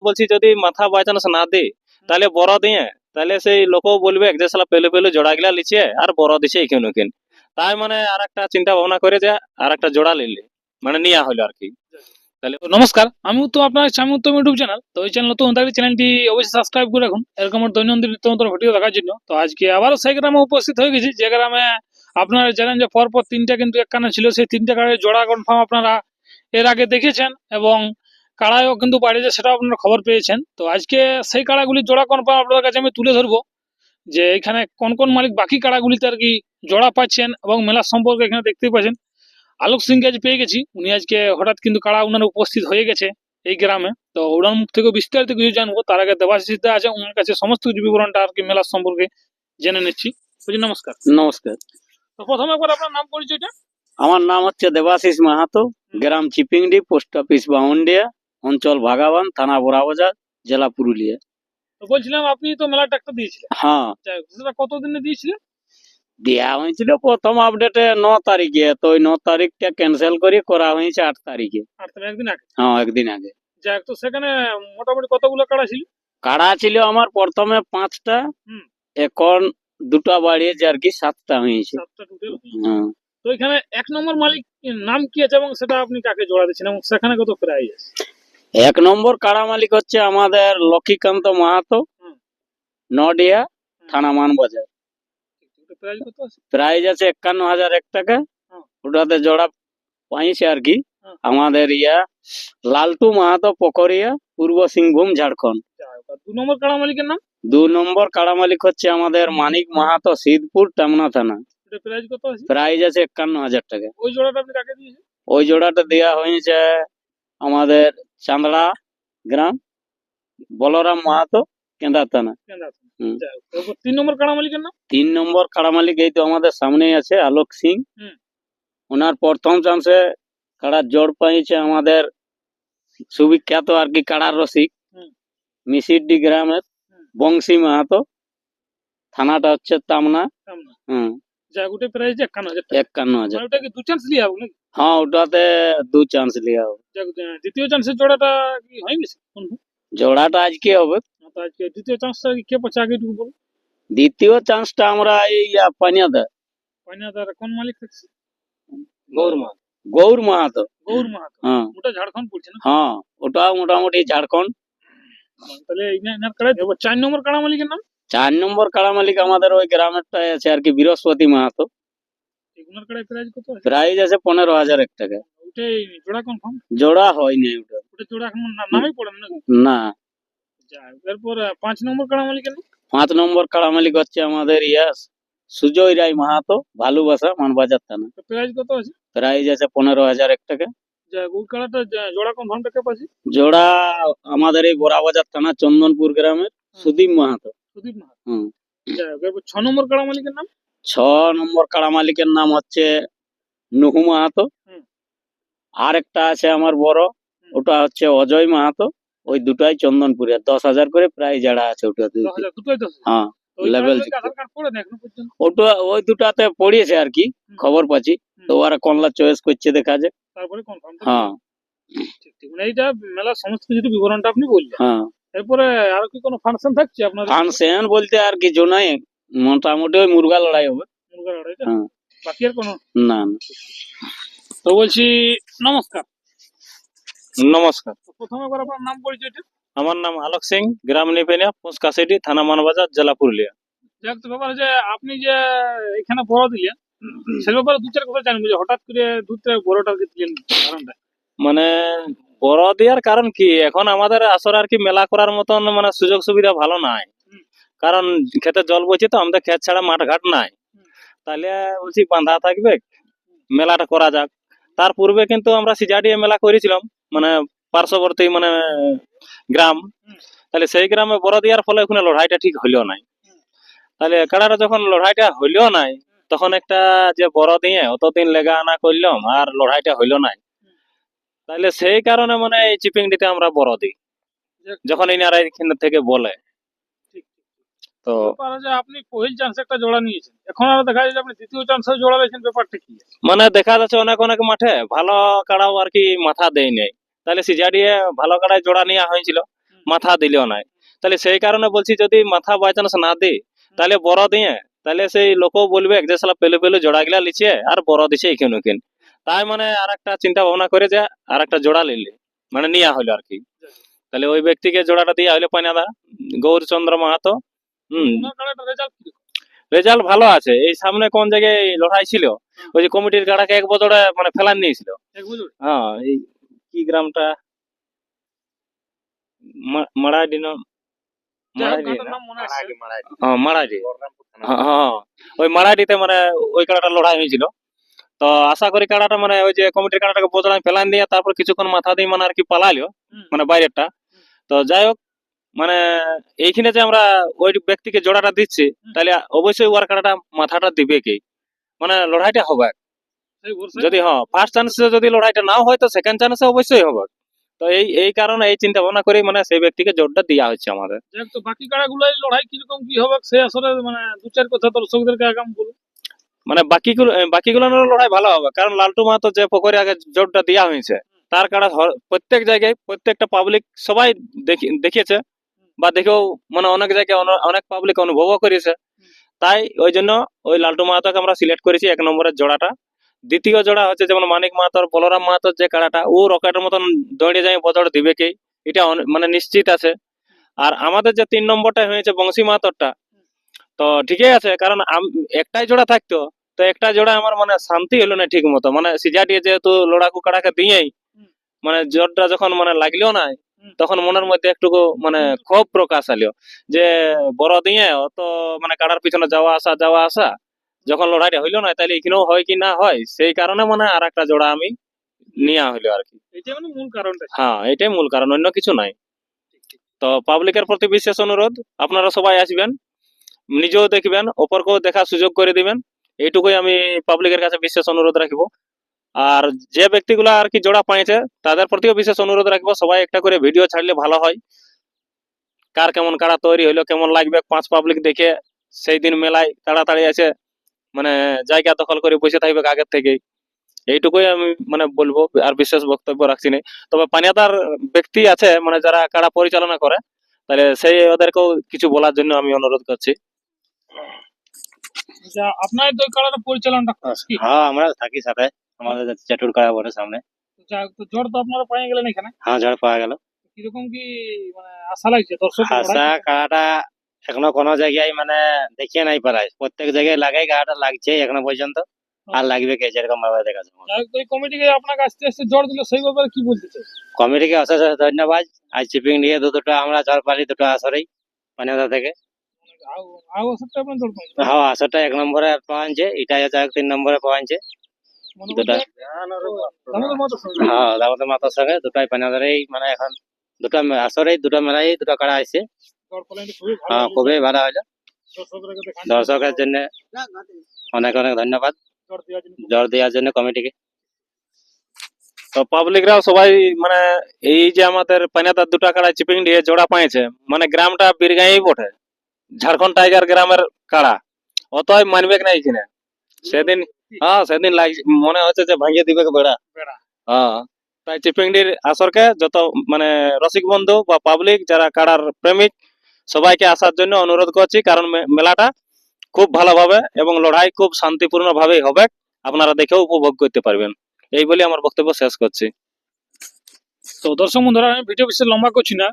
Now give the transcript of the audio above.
বলছি যদি মাথা বাই চান্স না দিই তাহলে বড় দিয়ে তাহলে সেই লোকও বলবে যে শালা পেলে পেলে জোড়া গিলা লিছে আর বড় দিছে এখানে তাই মানে আর একটা চিন্তা ভাবনা করে যে আর একটা জোড়া নিলে মানে নিয়া হলো আর কি। তাহলে তো নমস্কার, আমি উত্তম, আপনার আমি উত্তম ইউটিউব চ্যানেল। তো এই চ্যানেল নতুন থাকলে চ্যানেলটি অবশ্যই সাবস্ক্রাইব করে রাখুন এরকম দৈনন্দিন নিত্য নতুন ভিডিও দেখার জন্য। তো আজকে আবারও সেই গ্রামে উপস্থিত হয়ে গেছি যে গ্রামে আপনারা জানেন যে পরপর তিনটা কিন্তু একখানে ছিল, সেই তিনটা কাড়ায় জোড়া কনফার্ম আপনারা এর আগে দেখেছেন এবং কাড়ায়ও কিন্তু বাড়িতে সেটাও আপনারা খবর পেয়েছেন। তো আজকে সেই কাড়াগুলি জোড়া কনফার্ম আপনাদের কাছে আমি তুলে ধরবো যে এখানে কোন কোন মালিক বাকি কাড়াগুলিতে আর কি জোড়া পাচ্ছেন এবং মেলার সম্পর্কে এখানে দেখতেই পাচ্ছেন আলোক সিংকে আজ পেয়ে গেছি। উনি আজকে হঠাৎ কিন্তু কাড়া উনার উপস্থিত হয়ে গেছে এই গ্রামে। তো ওনার মুখ থেকে বিস্তারিত কিছু জানবো, তার আগে দেবাশিস দা আছে, ওনার কাছে সমস্ত কিছু বিবরণটা আর কি মেলার সম্পর্কে জেনে নিচ্ছি। বুঝি, নমস্কার। নমস্কার। তো প্রথমে একবার আপনার নাম পরিচয়টা। আমার নাম হচ্ছে দেবাশিস মাহাতো, গ্রাম চিপিংডি, পোস্ট অফিস বাউন্ডিয়া, অঞ্চল ভাগাবান, থানা বোরাবাজার, জেলা পুরুলিয়া। তো বলছিলাম আপনি তো মেলার টাকা দিয়েছিলেন, হ্যাঁ, সেটা কতদিনে দিয়েছিলেন? দেওয়া হয়েছিল প্রথম আপডেটে 9 তারিখে, তো ওই 9 তারিখটা ক্যান্সেল করে করা হয়েছে 8 তারিখে। একদিন আগে? হ্যাঁ, একদিন আগে। যাক, তো সেখানে মোটামুটি কতগুলো কাড়া ছিল? কাড়া ছিল আমার প্রথমে 5টা, এখন 2টা বাড়িয়েছে আর কি, 7টা হয়েছে। 7টা টোটাল। হ্যাঁ। তো এখানে 1 নম্বর মালিক নাম কি আছে এবং সেটা আপনি কাকে জোড়া দিচ্ছেন এবং সেখানে কত প্রাইস আছে? 1 নম্বর কাড়া মালিক হচ্ছে আমাদের লক্ষ্মীকান্ত মাহাতো, নডিয়া, থানা মানবাজার। প্রাইস কত আছে? প্রাইস আছে 51,001 টাকা। ওটাতে জোড়া পাইছে আর কি আমাদের লালটু মাহাতো, পকরিয়া, পূর্ব সিংভূম, ঝাড়খণ্ড। 2 নম্বর কাড়া মালিকের নাম? 2 নম্বর কাড়া মালিক হচ্ছে আমাদের মানিক মাহাতো, সিদ্ধপুর, টামনা থানা। প্রাইস কত আছে? প্রাইস আছে 51,000 টাকা। ওই জোড়াটা আপনি কাকে দিয়েছেন? ওই জোড়াটা দেওয়া হয়েছে আমাদের চান্দড়া গ্রাম, বলরাম মাহাতো, কেন্দ্র থানা। 3 নম্বর কাড়া মালিকের নাম? 3 নম্বর কাড়া মালিক এই তো আমাদের সামনেই আছে, আলোক সিং। ওনার প্রথম চান্সে কাড়ার জোড় পাইছে আমাদের সুবিখ্যাত আর কি কাড়ার রসিক মিসিডি গ্রামের বংশী মাহাতো, থানাটা হচ্ছে তামনা। প্রাইস 51,000 টাকা। 51,000। ওটা কি 2 চান্স লিয়া হবে নাকি? হ্যাঁ, ওটাতে 2 চান্স লিয়া হবে। দ্বিতীয় চান্সের জোড়াটা কি হয়ে গেছে? জোড়াটা আজকে হবে। তো আজকে দ্বিতীয় চান্সটা কে পাচ্ছে আগে একটু বলুন। দ্বিতীয় চান্সটা আমরা এই পানিয়াদা। পানিয়াদার কোন মালিক থাকছে? গৌর মাহাতো। গৌর মাহাতো। হ্যাঁ, ওটা ঝাড়খণ্ড পড়ছে না? হ্যাঁ, ওটাও মোটামুটি ঝাড়খণ্ড। তাহলে এনার কাড়া দেবো। 4 নম্বর কাড়া মালিকের নাম? 4 নম্বর কাড়া মালিক আমাদের ওই গ্রামেরটাই আছে আর কি, বৃহস্পতি মাহাতো। এগুলোর কাড়ায় প্রাইস কত আছে? প্রাইস আছে 15,001 টাকা। ওটাই জোড়া কনফার্ম? জোড়া হয়নি ওটা। ওটা জোড়া এখন নামেই পড়ে না? না। এরপর 5 নম্বর কাড়া মালিকের নাম? 5 নম্বর কাড়া মালিক হচ্ছে আমাদের সুজয় রায় মাহাতো, ভালোবাসা, মানবাজার থানা। প্রাইস কত আছে? প্রাইস আছে 15,001 টাকা। ওই কাড়াটা জোড়া কনফার্মটা কে পাচ্ছে? জোড়া আমাদের এই বোরাবাজার থানা চন্দনপুর গ্রামের সুদীপ মাহাতো। সুদীপ মাহাতো। 6 নম্বর কাড়া মালিকের নাম? 6 নম্বর কাড়া মালিকের নাম হচ্ছে নুহু মাহাতো। আর একটা আছে আমার বড়, ওটা হচ্ছে অজয় মাহাতো। ওই দুটাই চন্দনপুরে 10,000 করে প্রাইস যারা আছে ওটা। হ্যাঁ, লেভেল ওটা ওই দুটাতে পড়িয়েছে আর কি, খবর পাচ্ছি। তো ওরা কোনলা চয়েস করছে দেখা যায়, তারপরে কনফার্ম। হ্যাঁ, ঠিক মানে এইটা মেলা সমস্ত কিছু বিবরণটা আপনি বললেন। হ্যাঁ। এরপরে আর কি কোনো ফাংশন থাকছে আপনার? ফাংশন বলতে আর কিছু নাই, মোটামুটি ওই মুরগা লড়াই হবে। মুরগা লড়াইটা? হ্যাঁ। বাকি আর কোনো? না। তো বলছি, নমস্কার। নমস্কার। প্রথমে একবার আপনার নাম পরিচয়টা। আমার নাম আলোক সিং, গ্রাম নিপেনিয়া, পোস্ট কাশিডি, থানা মানবাজার, জেলা পুরুলিয়া। যাক, তো ব্যাপার যে আপনি যে এখানে বড় দিলেন সে ব্যাপারে 2-4 কথা জানবো যে হঠাৎ করে বড়টা দিলেন কারণটা। মানে বড় দেওয়ার কারণ কি, এখন আমাদের আসলে আর কি মেলা করার মতন মানে সুযোগ সুবিধা ভালো নাই। কারণ খেতে জল বইছে তো, আমাদের ক্ষেত ছাড়া মাঠ ঘাট নাই। তাহলে বলছি বাঁধা থাকবে, মেলাটা করা যাক। তার পূর্বে কিন্তু আমরা সিজাডিয়ে মেলা করেছিলাম, মানে পার্শ্ববর্তী মানে গ্রাম। তাহলে সেই গ্রামে বড় দেওয়ার ফলে ওখানে লড়াইটা ঠিক হইলো নাই। তাহলে কাড়াটা যখন লড়াইটা হইলো নাই, তখন একটা যে বড় দিয়ে অতদিন লেগা আনা করলাম আর লড়াইটা হইলো নাই। তাহলে সেই কারণে মানে এই চিপিংডিতে আমরা বড় দিই যখন ইনারা এখান থেকে বলে। তো আপনি পহিল চান্স একটা জোড়া নিয়েছেন, এখন আর দেখা যায় আপনি দ্বিতীয় চান্সে জোড়া দিয়েছেন, ব্যাপারটা কি? মানে দেখা যাচ্ছে অনেক অনেক মাঠে ভালো কাড়াও আর কি মাথা দেয় নাই। তাহলে সিজাডিয়ে ভালো কাড়ায় জোড়া নেওয়া হয়েছিল, মাথা দিলেও নাই। তাহলে সেই কারণে বলছি যদি মাথা বাই চান্স না দিই তাহলে বড় দিয়ে তাহলে সেই লোকও বলবে যে সালা পেলে পেলে জোড়া গিলা লিছে আর বড় দিছে এখানে ওখানে। তাই মানে আর একটা চিন্তা ভাবনা করে যে আর একটা জোড়া নিলে মানে নেওয়া হলো আর কি। তাহলে ওই ব্যক্তিকে জোড়াটা দেওয়া হলো পানিয়াদা গৌরচন্দ্র মাহাতো। ওনার কাড়াটা রেজাল্ট কি? রেজাল্ট ভালো আছে। এই সামনে কোন জায়গায় লড়াই ছিল ওই যে কমিটির গাড়াকে এক বছরে মানে ফেলান নিয়েছিল। এক বছর? হ্যাঁ এই কি গ্রামটা মারাডি না মারাডি কাড়াটার না নাম মনে আছে? হ্যাঁ মারাডি। হ্যাঁ ওই মারাডিতে মানে ওই কাড়াটা লড়াই হয়েছিল। তো আশা করি কাড়াটা মানে ওই যে কমিটির কাড়াটাকে বদলায় ফেলান দিয়ে তারপর কিছুক্ষণ মাথা দিয়ে মানে আর কি পালাইলো হুম। মানে বাইরেরটা। তো যাই হোক মানে এইখানে যে আমরা ওই ব্যক্তিকে জোড়াটা দিচ্ছি তাহলে অবশ্যই ওর কাড়াটা মাথাটা দিবে কি মানে লড়াইটা হবে। সেই ভরসায়? যদি হ্যাঁ ফার্স্ট চান্সে যদি লড়াইটা নাও হয় তো সেকেন্ড চান্সে অবশ্যই হবে। তো এই কারণে এই চিন্তা ভাবনা করে মানে সেই ব্যক্তিকে জোরটা দেওয়া হচ্ছে আমাদের। যাক, তো বাকি কাড়াগুলাই লড়াই কিরকম কি হবে সে আসলে মানে দু চার কথা দর্শকদেরকে আগাম বলুন। মানে বাকিগুলোর লড়াই ভালো হবে কারণ লালটু মাহাতো যে পুকুরে আগে জোরটা দেওয়া হয়েছে তার কাড়া প্রত্যেক জায়গায় প্রত্যেকটা পাবলিক সবাই দেখিয়েছে বা দেখেও মানে অনেক জায়গায় অনেক পাবলিক অনুভবও করেছে। তাই ওই জন্য ওই লালটু মাহাতোকে আমরা সিলেক্ট করেছি এক নম্বরের জোড়াটা। দ্বিতীয় জোড়া হচ্ছে যেমন মানিক মাহাতোর বলরাম মাহাতোর যে কাড়াটা ও রকেটের মতন দৌড়ে যায় বদড় দিবে কি এটা মানে নিশ্চিত আছে। আর আমাদের যে 3 নম্বরটা হয়েছে বংশী মাহাতোরটা তো ঠিকই আছে কারণ একটাই জোড়া থাকতো তো একটা জোড়া আমার মানে শান্তি হলো না ঠিক মতো মানে সিজাটিয়ে যেহেতু লড়াকু কাড়াকে দিয়েই মানে জোরটা যখন মানে লাগলেও না তখন মনের মধ্যে একটু মানে ক্ষোভ প্রকাশ আলো যে বড় দিয়ে অত মানে কাড়ার পিছনে যাওয়া আসা যখন লড়াইটা হইলো না তাহলে এখানেও হয় কি না হয় সেই কারণে মানে আর একটা জোড়া আমি নেওয়া হইলো আর কি। এটা মানে মূল কারণটা। হ্যাঁ এটাই মূল কারণ অন্য কিছু নাই। তো পাবলিকের প্রতি বিশেষ অনুরোধ আপনারা সবাই আসবেন নিজেও দেখবেন অপরকেও দেখার সুযোগ করে দিবেন এইটুকুই আমি পাবলিকের কাছে বিশেষ অনুরোধ রাখবো। আর যে ব্যক্তিগুলো আর কি জোড়া পাইছে তাদের প্রতিও বিশেষ অনুরোধ রাখবো সবাই একটা করে ভিডিও ছাড়লে ভালো হয়। কার কেমন কাড়া তৈরি হইলো কেমন লাগবে পাঁচ পাবলিক দেখে সেই দিন মেলায় তাড়াতাড়ি আছে মানে জায়গা দখল করে বসে থাকবে আগের থেকেই। এইটুকুই আমি মানে বলবো আর বিশেষ বক্তব্য রাখছি না। তবে পানিয়াদার ব্যক্তি আছে মানে যারা কাড়া পরিচালনা করে তাহলে সেই ওদেরকেও কিছু বলার জন্য আমি অনুরোধ করছি। যা আপনার তো কাড়াটা পরিচালনাটা করছে কি? হ্যাঁ আমরা থাকি সাথে আমাদের চাটুর কাড়া বটে সামনে। যাক, তো জ্বর তো আপনারা পেয়ে গেলেন এখানে। হ্যাঁ ঝড় পাওয়া গেল। কিরকম কি মানে আশা লাগছে দর্শক আশা কাড়াটা এখনো কোনো জায়গায় মানে দেখিয়ে নাই পারায় প্রত্যেক জায়গায় লাগাই কাড়াটা লাগছে এখনো পর্যন্ত আর লাগবে কে যেরকম ভাবে দেখা যাচ্ছে। যাক, তো এই কমিটিকে আপনাকে আস্তে আস্তে জ্বর দিল সেই ব্যাপারে কি বলতে চাই? কমিটিকে অশেষ অশেষ ধন্যবাদ। আজ চিপিং নিয়ে দুটো আমরা ঝড় পালি দুটো আসরেই পানিয়াদা থেকে। আও ওষুধটা আপনার জ্বর পাই হ্যাঁ আসরটা 1 নম্বরে পাওয়াছে এটা যাই 3 নম্বরে পাওয়াছে দুটা। আমাদের মতো হ্যাঁ দামোদর মাতার সঙ্গে দুটাই পানিয়াদারেই মানে এখন দুটা আসরেই দুটো মেলাই দুটো কাড়া আছে। জ্বর পালাইতে খুবই ভালো হ্যাঁ লাগলো। খুবই ভালো হলো। দর্শকদেরকে দেখান দর্শকের জন্য অনেক অনেক ধন্যবাদ জ্বর দেওয়ার জন্য। জোর দেওয়ার জন্য কমিটিকে। তো পাবলিকরাও সবাই মানে এই যে আমাদের পানিয়াদার দুটা কাড়া চিপিং দিয়ে জোড়া পাইছে মানে গ্রামটা বীরগাঁই বটে ঝাড়খণ্ড টাইগার গ্রামের কাড়া অতই মানবে না এখানে সেদিন। হ্যাঁ সেদিন মনে হচ্ছে যে ভাঙিয়ে দিবে বেড়া। বেড়া। হ্যাঁ তাই চিপিংডির আসরকে যত মানে রসিক বন্ধু বা পাবলিক যারা কাড়ার প্রেমিক সবাইকে আসার জন্য অনুরোধ করছি কারণ মেলাটা খুব ভালোভাবে এবং লড়াই খুব শান্তিপূর্ণ ভাবেই হবে আপনারা দেখেও উপভোগ করতে পারবেন। এই বলে আমার বক্তব্য শেষ করছি। তো দর্শক বন্ধুরা আমি ভিডিও বেশি লম্বা করছি না